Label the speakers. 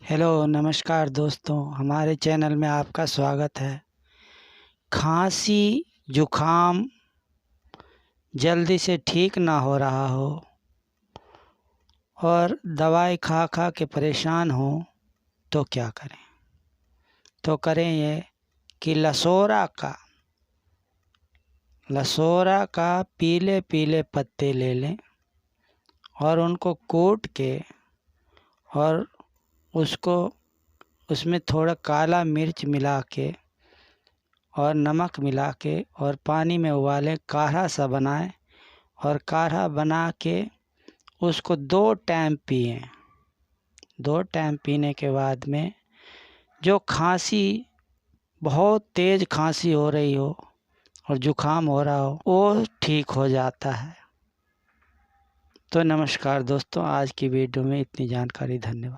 Speaker 1: Hello नमस्कार दोस्तों, हमारे चैनल में आपका स्वागत है। खांसी जुखाम जल्दी से ठीक ना हो रहा हो और दवाई खा खा के परेशान हो तो क्या करें? तो करें ये कि लसोरा का पीले पीले पत्ते ले लें और उनको कूट के और उसमें थोड़ा काला मिर्च मिला के और नमक मिला के और पानी में उबालें, काढ़ा सा बनाएं और काढ़ा बना के उसको 2 टाइम पिएं। 2 टाइम पीने के बाद में जो खांसी, बहुत तेज़ खांसी हो रही हो और जुखाम हो रहा हो, वो ठीक हो जाता है। तो नमस्कार दोस्तों, आज की वीडियो में इतनी जानकारी। धन्यवाद।